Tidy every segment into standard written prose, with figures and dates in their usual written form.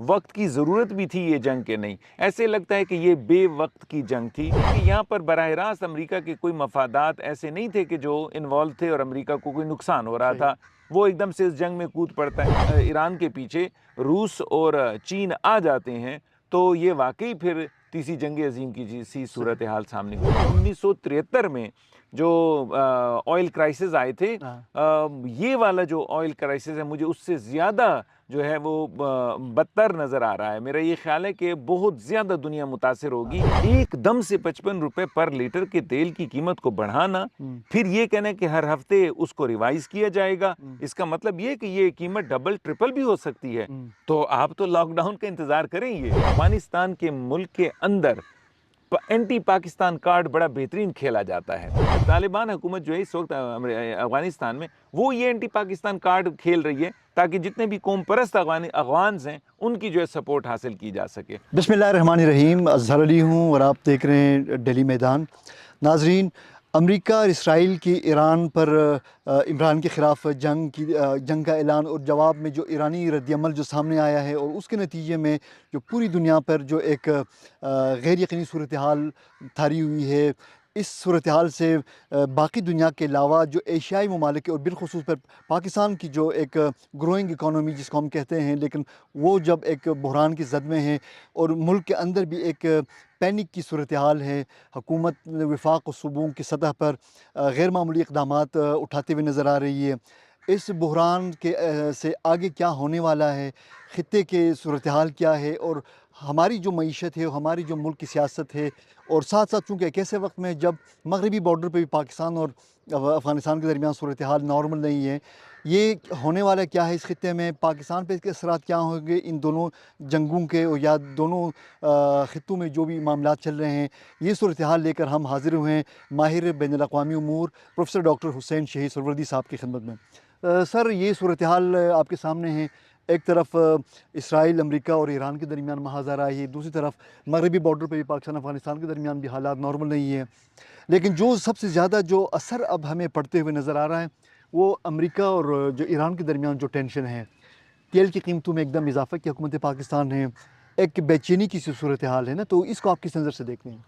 وقت کی ضرورت بھی تھی یہ جنگ کے نہیں. ایسے لگتا ہے کہ یہ بے وقت کی جنگ تھی کہ یہاں پر براہ راست امریکہ کے کوئی مفادات ایسے نہیں تھے کہ جو انوالو تھے اور امریکہ کو کوئی نقصان ہو رہا تھا. وہ ایک دم سے اس جنگ میں کود پڑتا ہے. ایران کے پیچھے روس اور چین آ جاتے ہیں تو یہ واقعی پھر تیسری جنگ عظیم کی سی صورتحال سامنے ہوئی. 1973 میں جو آئل کرائسس آئے تھے, یہ والا جو آئل کرائسس ہے مجھے اس سے زیادہ جو ہے وہ بدتر نظر آ رہا ہے. میرا یہ خیال ہے کہ بہت زیادہ دنیا متاثر ہوگی. ایک دم سے 55 روپے پر لیٹر کے تیل کی قیمت کو بڑھانا, پھر یہ کہنا کہ ہر ہفتے اس کو ریوائز کیا جائے گا, اس کا مطلب یہ کہ یہ قیمت ڈبل ٹرپل بھی ہو سکتی ہے. تو آپ تو لاک ڈاؤن کا انتظار کریں. یہ افغانستان کے ملک کے اندر اینٹی پاکستان کارڈ بڑا بہترین کھیلا جاتا ہے. طالبان حکومت جو ہے اس وقت افغانستان میں وہ یہ اینٹی پاکستان کارڈ کھیل رہی ہے تاکہ جتنے بھی قوم پرست افغانز ہیں ان کی جو ہے سپورٹ حاصل کی جا سکے. بسم اللہ الرحمن الرحیم. اظہر علی ہوں اور آپ دیکھ رہے ہیں ڈیلی میدان. ناظرین, امریکہ اور اسرائیل کی ایران پر عمران کے خلاف جنگ کا اعلان اور جواب میں جو ایرانی رد عمل جو سامنے آیا ہے, اور اس کے نتیجے میں جو پوری دنیا پر جو ایک غیر یقینی صورتحال طاری ہوئی ہے. اس صورتحال سے باقی دنیا کے علاوہ جو ایشیائی ممالک اور بالخصوص پر پاکستان کی جو ایک گروئنگ اکانومی جس کو ہم کہتے ہیں, لیکن وہ جب ایک بحران کی زد میں ہیں اور ملک کے اندر بھی ایک پینک کی صورتحال ہے. حکومت وفاق و صوبوں کی سطح پر غیر معمولی اقدامات اٹھاتے ہوئے نظر آ رہی ہے. اس بحران کے سے آگے کیا ہونے والا ہے, خطے کے صورتحال کیا ہے, اور ہماری جو معیشت ہے, ہماری جو ملک کی سیاست ہے, اور ساتھ ساتھ چونکہ ایک ایسے وقت میں جب مغربی بارڈر پہ بھی پاکستان اور افغانستان کے درمیان صورتحال نارمل نہیں ہے, یہ ہونے والا کیا ہے اس خطے میں, پاکستان پہ اس کے اثرات کیا ہوں گے ان دونوں جنگوں کے یا دونوں خطوں میں جو بھی معاملات چل رہے ہیں. یہ صورتحال لے کر ہم حاضر ہوئے ہیں ماہر بین الاقوامی امور پروفیسر ڈاکٹر حسین شہید سہروردی صاحب کی خدمت میں. سر, یہ صورتحال آپ کے سامنے ہے. ایک طرف اسرائیل, امریکہ اور ایران کے درمیان محاذ آ رہا ہے, دوسری طرف مغربی بارڈر پہ بھی پاکستان افغانستان کے درمیان بھی حالات نارمل نہیں ہیں. لیکن جو سب سے زیادہ جو اثر اب ہمیں پڑتے ہوئے نظر آ رہا ہے وہ امریکہ اور جو ایران کے درمیان جو ٹینشن ہے, تیل کی قیمتوں میں ایک دم اضافہ کی حکومت پاکستان ہے, ایک بے چینی کی سی صورتحال ہے نا, تو اس کو آپ کس نظر سے دیکھتے ہیں؟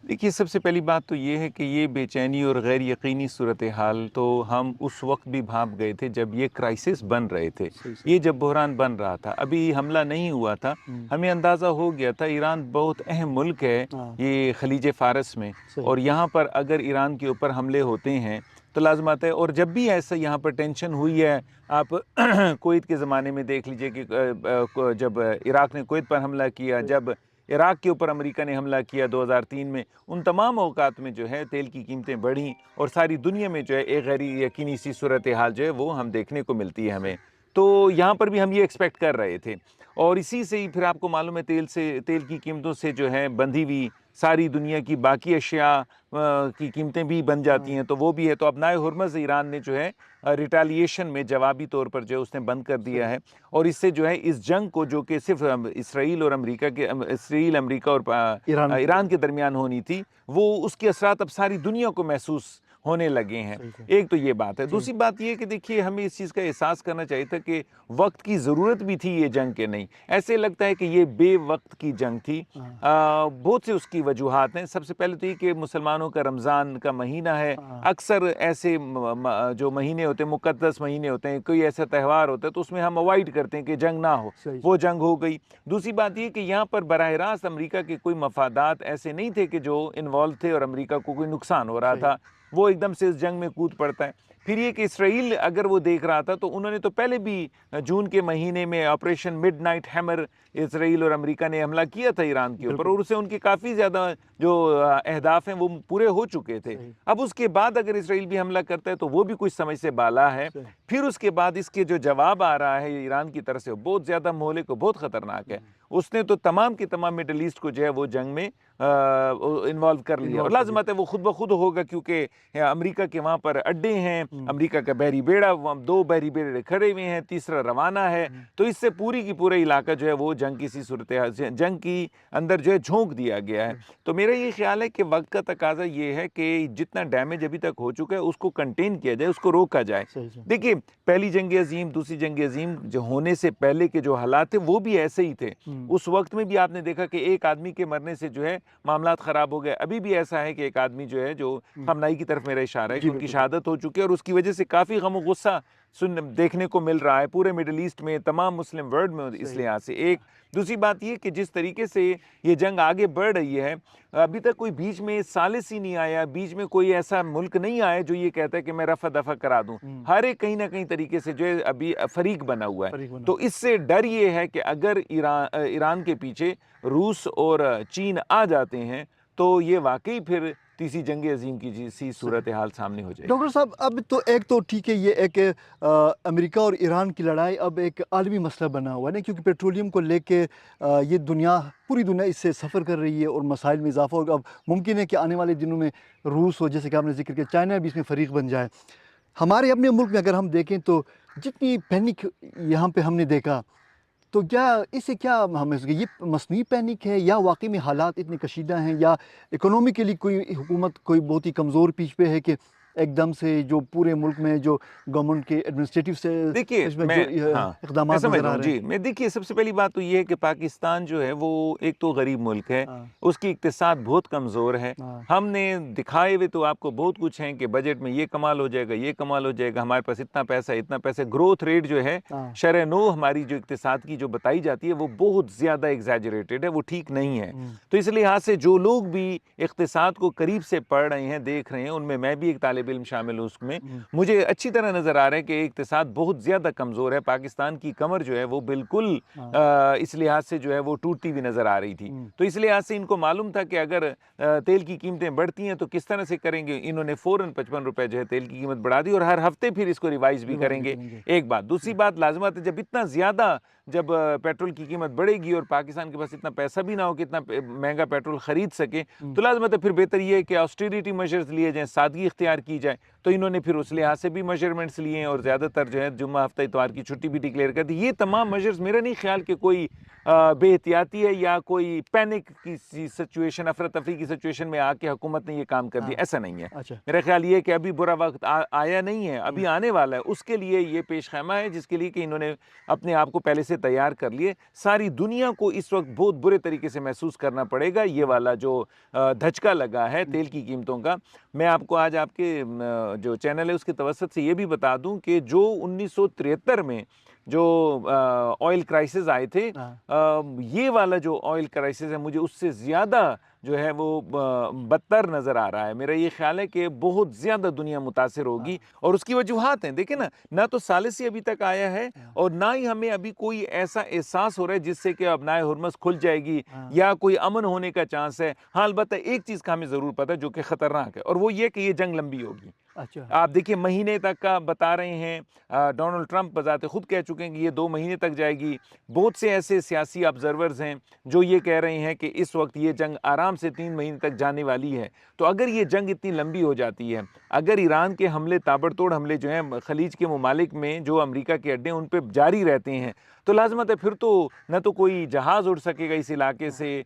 دیکھیے, سب سے پہلی بات تو یہ ہے کہ یہ بے چینی اور غیر یقینی صورتحال تو ہم اس وقت بھی بھانپ گئے تھے جب یہ کرائسس بن رہے تھے. یہ جب بحران بن رہا تھا, ابھی حملہ نہیں ہوا تھا, ہمیں اندازہ ہو گیا تھا ایران بہت اہم ملک ہے یہ خلیج فارس میں, اور یہاں پر اگر ایران کے اوپر حملے ہوتے ہیں تو لازمات ہے. اور جب بھی ایسا یہاں پر ٹینشن ہوئی ہے, آپ کویت کے زمانے میں دیکھ لیجئے کہ جب عراق نے کویت پر حملہ کیا, جب عراق کے اوپر امریکہ نے حملہ کیا 2003 میں, ان تمام اوقات میں جو ہے تیل کی قیمتیں بڑھیں اور ساری دنیا میں جو ہے ایک غیر یقینی سی صورتحال جو ہے وہ ہم دیکھنے کو ملتی ہے ہمیں. تو یہاں پر بھی ہم یہ ایکسپیکٹ کر رہے تھے, اور اسی سے ہی پھر آپ کو معلوم ہے تیل کی قیمتوں سے جو ہے بندھی ہوئی ساری دنیا کی باقی اشیاء کی قیمتیں بھی بن جاتی ہیں, تو وہ بھی ہے. تو ابنائے ہرمز ایران نے جو ہے ریٹیلیشن میں جوابی طور پر جو ہے اس نے بند کر دیا ہے, اور اس سے جو ہے اس جنگ کو جو کہ صرف اسرائیل امریکہ اور ایران کے درمیان ہونی تھی, وہ اس کے اثرات اب ساری دنیا کو محسوس ہونے لگے ہیں. ایک تو یہ بات ہے. دوسری بات یہ کہ دیکھیے, ہمیں اس چیز کا احساس کرنا چاہیے تھا کہ وقت کی ضرورت بھی تھی یہ جنگ کے نہیں. ایسے لگتا ہے کہ یہ بے وقت کی جنگ تھی. بہت سے اس کی وجوہات ہیں. سب سے پہلے تو یہ کہ مسلمانوں کا رمضان کا مہینہ ہے. اکثر ایسے جو مہینے ہوتے ہیں, مقدس مہینے ہوتے ہیں, کوئی ایسا تہوار ہوتا ہے تو اس میں ہم اوائڈ کرتے ہیں کہ جنگ نہ ہو, وہ جنگ ہو گئی. دوسری بات یہ کہ یہاں پر براہ راست امریکہ کے کوئی مفادات ایسے نہیں تھے کہ جو انوالو تھے اور امریکہ کو کوئی نقصان ہو رہا تھا, وہ ایک دم سے اس جنگ میں کود پڑتا ہے. پھر یہ کہ اسرائیل اگر وہ دیکھ رہا تھا تو انہوں نے تو پہلے بھی جون کے مہینے میں آپریشن مڈ نائٹ ہیمر اسرائیل اور امریکہ نے حملہ کیا تھا ایران کے اوپر, اور اسے ان کے کافی زیادہ جو اہداف ہیں وہ پورے ہو چکے تھے. اب اس کے بعد اگر اسرائیل بھی حملہ کرتا ہے تو وہ بھی کچھ سمجھ سے بالا ہے. پھر اس کے بعد اس کے جو جواب آ رہا ہے ایران کی طرف سے بہت زیادہ مہلک و بہت خطرناک ہے. اس نے تو تمام کے تمام مڈل ایسٹ کو جو ہے وہ جنگ میں انوالو کر لیا, اور لازمات ہے وہ خود بخود ہوگا کیونکہ امریکہ کے وہاں پر اڈے ہیں, امریکہ کا بحری بیڑا، 2 بحری بیڑے کھڑے ہوئے ہیں، تیسرا روانہ ہے، تو اس سے پوری کی پورا علاقہ جو ہے وہ جنگ کی سی صورتحال، جنگ کی اندر جو ہے جھونک دیا گیا ہے۔ تو میرا یہ خیال ہے کہ وقت کا تقاضا یہ ہے کہ جتنا ڈیمیج ابھی تک ہو چکا ہے اس کو کنٹین کیا جائے، اس کو روکا جائے۔ دیکھیے پہلی جنگ عظیم، دوسری جنگ عظیم جو ہونے سے پہلے کے جو حالات تھے وہ بھی ایسے ہی تھے، اس وقت میں بھی آپ نے دیکھا کہ ایک آدمی کے مرنے سے جو ہے معاملات خراب ہو گئے۔ ابھی بھی ایسا ہے کہ ایک آدمی جو ہے، جو خامنائی کی طرف میرا اشارہ ہے کہ ان کی شہادت ہو چکی ہے، اور اس کی وجہ سے کافی غم و غصہ دیکھنے کو مل رہا ہے پورے مڈل ایسٹ میں، تمام مسلم ورلڈ میں اس لحاظ سے۔ ایک دوسری بات یہ کہ جس طریقے سے یہ جنگ آگے بڑھ رہی ہے، ابھی تک کوئی بیچ میں ثالث ہی نہیں آیا، بیچ میں کوئی ایسا ملک نہیں آیا جو یہ کہتا ہے کہ میں رفع دفع کرا دوں۔ ہر ایک کہیں نہ کہیں طریقے سے جو ہے ابھی فریق بنا ہوا ہے۔ تو اس سے ڈر یہ ہے کہ اگر ایران کے پیچھے روس اور چین آ جاتے ہیں تو یہ واقعی پھر تیسری جنگ عظیم کی جیسی صورتحال سامنے ہو جائے گی۔ ڈاکٹر صاحب اب تو ایک تو ٹھیک ہے، یہ ایک امریکہ اور ایران کی لڑائی اب ایک عالمی مسئلہ بنا ہوا ہے نا، کیونکہ پیٹرولیم کو لے کے یہ پوری دنیا اس سے سفر کر رہی ہے اور مسائل میں اضافہ ہوگا۔ اب ممکن ہے کہ آنے والے دنوں میں روس ہو، جیسے کہ آپ نے ذکر کیا، چائنا بھی اس میں فریق بن جائے۔ ہمارے اپنے ملک میں اگر ہم دیکھیں تو جتنی پینک یہاں پہ ہم نے دیکھا، تو کیا اس سے کیا ہمیں یہ مصنوعی پینک ہے، یا واقعی میں حالات اتنے کشیدہ ہیں، یا اکنومیکلی کوئی حکومت کوئی بہت ہی کمزور پیچ پہ ہے کہ ایک دم سے جو پورے ملک میں جو گورنمنٹ کے ایڈمنسٹریٹو سے دیکھیے اقدامات نظر آ رہے ہیں؟ میں دیکھیے سب سے پہلی بات تو یہ ہے کہ پاکستان جو ہے وہ ایک تو غریب ملک ہے، اس کی اقتصاد بہت کمزور ہے۔ ہم نے دکھائے ہوئے تو آپ کو بہت کچھ ہیں کہ بجٹ میں یہ کمال ہو جائے گا، یہ کمال ہو جائے گا، ہمارے پاس اتنا پیسہ، گروتھ ریٹ جو ہے شرح نو ہماری جو اقتصاد کی جو بتائی جاتی ہے وہ بہت زیادہ ایگزیجریٹڈ ہے، وہ ٹھیک نہیں ہے۔ تو اس لحاظ سے جو لوگ بھی اقتصاد کو قریب سے پڑھ رہے ہیں، دیکھ رہے ہیں، ان میں بھی ایک طالب علم شامل ہوں، اس میں مجھے اچھی طرح نظر آ رہا ہے کہ اقتصاد بہت زیادہ کمزور ہے۔ پاکستان کی کمر جو ہے وہ بالکل اس لحاظ سے جو ہے وہ ٹوٹتی بھی نظر آ رہی تھی۔ تو اس لحاظ سے ان کو معلوم تھا کہ اگر تیل کی قیمتیں بڑھتی ہیں تو کس طرح سے کریں گے۔ انہوں نے فوراً 55 روپے جو ہے تیل کی قیمت بڑھا دی، اور ہر ہفتے پھر اس کو ریوائز بھی کریں گے۔ ایک بات، دوسری بات لازمات ہے، جب اتنا زیادہ جب پیٹرول کی قیمت بڑھے گی اور پاکستان کے پاس اتنا پیسہ بھی نہ ہو کہ اتنا مہنگا پیٹرول خرید سکے، تو لازمات ہے پھر بہتر یہ ہے کہ آسٹیریٹی میجرز لیے جائیں، سادگی اختیار کی جائے۔ تو انہوں نے پھر اس لحاظ سے بھی میجرمنٹس لیے ہیں، اور زیادہ تر جو ہے جمعہ ہفتہ اتوار کی چھٹی بھی ڈکلیئر کر دی۔ یہ تمام میجرز میرا نہیں خیال کہ کوئی بے احتیاطی ہے یا کوئی پینک کی سچویشن، افراتفری کی سچویشن میں آ کے حکومت نے یہ کام کر دیا، ایسا نہیں ہے۔ میرا خیال یہ ہے کہ ابھی برا وقت آیا نہیں ہے، ابھی آنے والا ہے، اس کے لیے یہ پیش خیمہ ہے جس کے لیے کہ انہوں نے اپنے آپ کو پہلے سے تیار کر لیے۔ ساری دنیا کو اس وقت بہت برے طریقے سے محسوس کرنا پڑے گا یہ والا جو دھچکا لگا ہے تیل کی قیمتوں کا۔ میں آپ کو آج آپ کے جو چینل ہے اس کے توسط سے یہ بھی بتا دوں کہ جو 1973 میں جو آئل کرائسس آئے تھے، یہ والا جو آئل کرائسس ہے مجھے اس سے زیادہ جو ہے وہ بدتر نظر آ رہا ہے۔ میرا یہ خیال ہے کہ بہت زیادہ دنیا متاثر ہوگی، اور اس کی وجوہات ہیں۔ دیکھیں نا، نہ تو ثالثی ابھی تک آیا ہے، اور نہ ہی ہمیں ابھی کوئی ایسا احساس ہو رہا ہے جس سے کہ اب نائے ہرمز کھل جائے گی یا کوئی امن ہونے کا چانس ہے۔ ہاں البتہ ایک چیز کا ہمیں ضرور پتہ ہے جو کہ خطرناک ہے، اور وہ یہ کہ یہ جنگ لمبی ہوگی۔ آپ دیکھیں مہینے تک کا بتا رہے ہیں، ڈونلڈ ٹرمپ بذات خود کہہ چکے ہیں کہ یہ 2 مہینے تک جائے گی۔ بہت سے ایسے سیاسی آبزرورز ہیں جو یہ کہہ رہے ہیں کہ اس وقت یہ جنگ آرام سے 3 مہینے تک جانے والی ہے۔ تو اگر یہ جنگ اتنی لمبی ہو جاتی ہے، اگر ایران کے حملے، تابڑ توڑ حملے جو ہیں خلیج کے ممالک میں جو امریکہ کے اڈے ہیں ان پہ جاری رہتے ہیں، تو لازمت ہے پھر تو نہ تو کوئی جہاز اڑ سکے گا اس علاقے سے،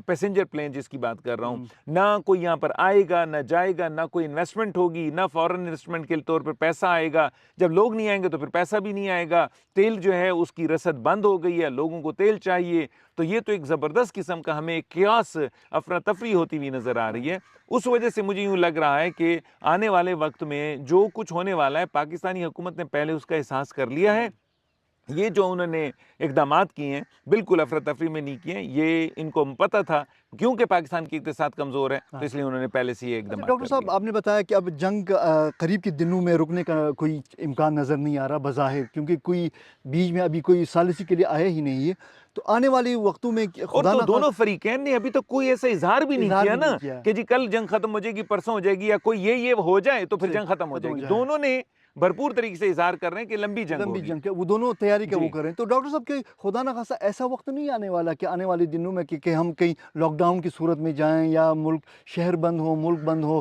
پیسنجر پلین جس کی بات کر رہا ہوں، نہ کوئی یہاں پر آئے گا، نہ جائے گا، نہ کوئی انویسٹمنٹ ہوگی، نہ فورن انویسٹمنٹ کے طور پر پیسہ آئے گا۔ جب لوگ نہیں آئیں گے تو پھر پیسہ بھی نہیں آئے گا۔ تیل جو ہے اس کی رسد بند ہو گئی ہے، لوگوں کو تیل چاہیے۔ تو یہ تو ایک زبردست قسم کا ہمیں قیاس افراتفری ہوتی ہوئی نظر آ رہی ہے۔ اس وجہ سے مجھے یوں لگ رہا ہے کہ آنے والے وقت میں جو کچھ ہونے والا ہے، پاکستانی حکومت نے پہلے اس کا احساس کر لیا ہے۔ یہ جو انہوں نے اقدامات کیے ہیں بالکل افراتفری میں نہیں کیے ہیں، یہ ان کو پتہ تھا کیونکہ پاکستان کی اقتصاد کمزور ہے، تو اس لیے انہوں نے پہلے سے یہ اقدامات ڈاکٹر صاحب آپ نے بتایا کہ اب جنگ قریب کے دنوں میں رکنے کا کوئی امکان نظر نہیں آ رہا بظاہر، کیونکہ کوئی بیچ میں ابھی کوئی ثالثی کے لیے آیا ہی نہیں ہے۔ تو آنے والے وقتوں میں اور تو دونوں فریقین نے ابھی تک کوئی ایسا اظہار بھی نہیں کیا نا کہ جی کل جنگ ختم ہو جائے گی، پرسوں ہو جائے گی، یا کوئی یہ ہو جائے تو پھر جنگ ختم ہو جائے گی۔ دونوں نے بھرپور طریقے سے اظہار کر رہے ہیں کہ لمبی جنگ ہوگی، وہ دونوں تیاری کا وہ کر رہے ہیں۔ تو ڈاکٹر صاحب کہ خدا نہ خواستہ ایسا وقت نہیں آنے والا کہ آنے والے دنوں میں کہ ہم کہیں لاک ڈاؤن کی صورت میں جائیں، یا ملک شہر بند ہو، ملک بند ہو،